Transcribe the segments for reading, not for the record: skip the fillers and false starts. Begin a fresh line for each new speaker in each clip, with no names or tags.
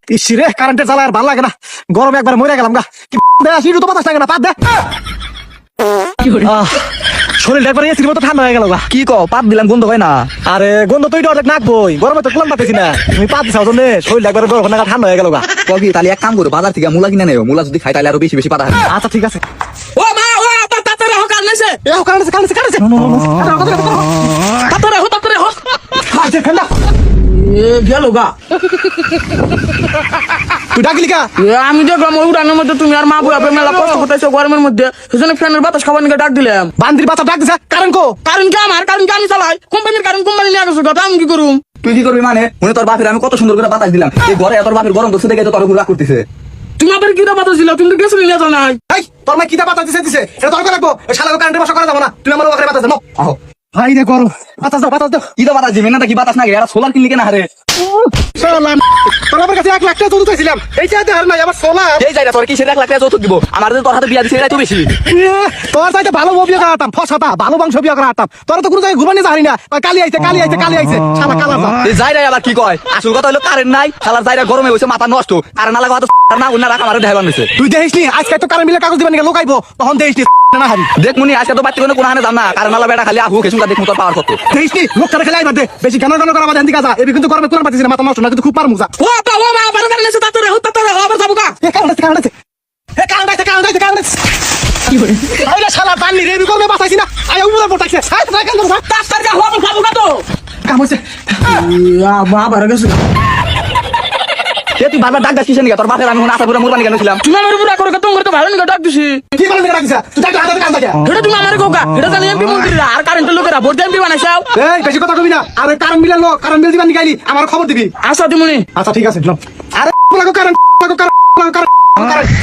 ইসিরে কারেন্টের জ্বালা আর ভালো লাগে না, গরমে একবার মরে গেলাম গা। কি সিটু তো বাতাস লাগে না, পাত দে। শরীরটা একবার এসির মতো ঠান্ডা হয়ে গেল গা।
কি কও পাত দিলাম গন্ধ হয় না?
আরে গন্ধ তো অনেক নাক বই, গরমে তো কুলাম পাতেছি না। তুমি পাত দিছাও জন্য শরীরটা একবার গরম নাকা ঠান্ডা হয়ে গেল গা।
কবি তাহলে এক কাম করো, বাজার থেকে মূলা কিনে নেও, মূলা যদি খাই তাহলে আরো বেশি বেশি পাতা হয়।
আচ্ছা ঠিক আছে।
ও মা ও তাড়াতাড়ি হোক আর নেছে
এ কারেন্ট কারেন্ট কারেন্ট
তাড়াতাড়ি হোক
আচ্ছা ঠান্ডা।
এ গেল গা।
তুই ডাকলি কা?
আমি দেখলাম ওই উড়ানের মধ্যে তুমি আর মা বুয়া মেলা কষ্ট করতেছো গরমের মধ্যে, সেজন্য ফ্যানের বাতাস খাবার নিয়ে ডাক দিলাম।
বান্দির বাচ্চা ডাক দিছে, কারেন্ট কো?
কারণ কি আমার কারণ কি আমি চালাই কোম্পানির কারণ কোম্পানি নিয়ে গেছো কথা আমি কি করুম?
তুই কি করবি মানে? মনে তোর বাপের আমি কত সুন্দর করে বাতাস দিলাম, এই ঘরে তোর বাপের গরম করছে দেখে তো তোর উপর রাগ করতেছে।
তুমি আবার কি বাতাস দিলা? তুমি তো গেছো নিয়ে যাও নাই।
এই তোর মা কিটা বাতাস দিছে এটা তোর রাখবো। ওই শালাকে কারেন্টের বসা করা যাবে না, তুমি আমার ওখানে বাতাস দাও।
আহো
ভাই রে গরম, বাতাস দাও বাতাস দাও।
কি তো বাতাস দিবি না? কি বাতাস না গে? সোলার কিনলি কেনা হারে?
শালা তোর আমার কাছে 1 লাখ টাকা জোর চাইছিলাম, এই চাইতে হার নাই আমার সোলা।
এই যাই না তোর কি সে 1 লাখ টাকা যৌতুক দিব? আমার যে তোর হাতে বিয়া দিছে এটাই তো বেশি।
তোর চাইতে ভালো বিয়ে করাতাম, ফসাতা ভালো বংশ বিয়ে করাতাম। তোর তো কোনো জায়গায় ঘুমানি যাহারি না, কালি আইছে কালি আইছে কালি আইছে, শালা কালা যা।
এই যাই আবার কি কয়? আসল কথা হলো কারেন্ট নাই, শালার যাইরা গরমে হইছে মাথা নষ্ট। কারেন্ট না লাগা তো না উন্না রাখা আমারে দেখাবার নিছে।
তুই দেখিস নি আজকে তো কারেন্ট বিলের কাগজ দিবেন নাকি লোকাইবো, তখন দেখিস নি না হারি।
দেখ মুনি আজকে তো বাচ্চা কোনো হানে জান না, কারেন্ট আলা বেটা খালি আহু কেসুটা দেখুন তোর পাওয়ার কত।
দেখিস নি লোকটা খেলে আইবার দে, বেশি গান গান করা বাদ এন্দি কাজা। এবি কিন্তু গরমে কুলার পাতিস না, মাথা নষ্ট না কিন্তু খুব পার মুজা।
ও মা আবার কারণ নেছে তাড়াতাড়ি হোক আবার যাবো গা।
এ কারেন্ট আছে কারেন্ট আছে, এ কারেন্ট আছে কারেন্ট আছে কারেন্ট আছে। কি করে আইলা শালা পানি রে, এবি গরমে বাঁচাইছি না, আয়া উলা পড়তাইছে। আয় তোরা কেন ধরছ?
তাড়াতাড়ি হোক আবার যাবো গা তো।
কাম হইছে।
আবার গেছো।
এ তুই বারবার ডাক দিছিস নাকি? তোর বাপের আমি আশা করে মুরবানি কেনছিলাম।
তুমি আমার উপর করে তোমার তো ভালো নিয়ে ডাক দিছি।
কি করে রাখিস? তুই ডাক হাতে কাম থাকে।
এটা তুমি আমার কোকা এটা জানি এমপি মন্ত্রীরা আর কারেন্টের লোকেরা ভোট এমপি বানাইছাও।
এই বেশি কথা কবি না, আরে কারেন্ট বিলের লোক কারেন্ট বিল দিবা নিকাইলি আমার খবর দিবি।
আচ্ছা দিমুনি।
আচ্ছা ঠিক আছে নাও। আরে লাগো কারেন্ট লাগো কারেন্ট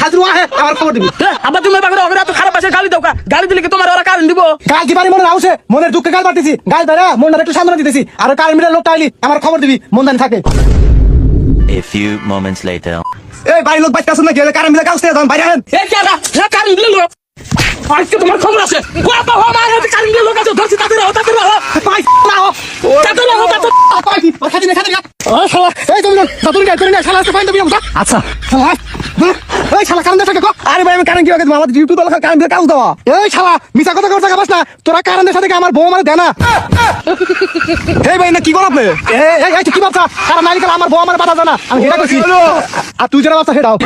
হাজরু আহে আমার খবর দিবি।
আবার তুমি বাগরে ওরা তো খারাপ আছে গালি দাও কা, গালি দিলে কি তোমার ওরা কারেন্ট দিব?
গাল দিবানি মনে রাউছে, মনের দুঃখে গাল পাতিছি, গাল ধরে মনটা একটু সামনে দিতেছি। আর কারেন্ট বিলের লোকটা আইলি আমার খবর দিবি, মন জানি থাকে।
A few moments later.
এই বাড়ি লোক বাইতে আসুন না, গেলে কারেন্ট বিলের কাগজ দিয়ে দাও বাইরে আহেন।
এই কেডা হে কারেন্ট দিলে লোক আজকে তোমার খবর আছে। বাবা ও মা হে কারেন্ট দিলে লোক আছে ধরছি তাড়াতাড়ি
পাই না ও পাই কি খাদি না খাদি না। ও শালা এই তুমি দাদুর গায় করে না, শালা আসতে ফাইন দিবি না। আচ্ছা শালা এই শালা কারেন্ট থাকে কো। আরে ভাই আমি কারেন্ট কি আগে তোমার আমাদের ডিউটি তো লেখা কারেন্ট বিলের কাগজ দাও। এই শালা মিছা কথা কথা কাবাস না, তোরা কারেন্টের সাথে আমার বউ মানে দেনা। এই ভাই না কি কর আপনি? এই এই কি বাচ্চা কারণ নাইলে আমার বউ আমার বাধা জানা, আমি হেডা কইছি। আর তুই যারা বাচ্চা হেডাও।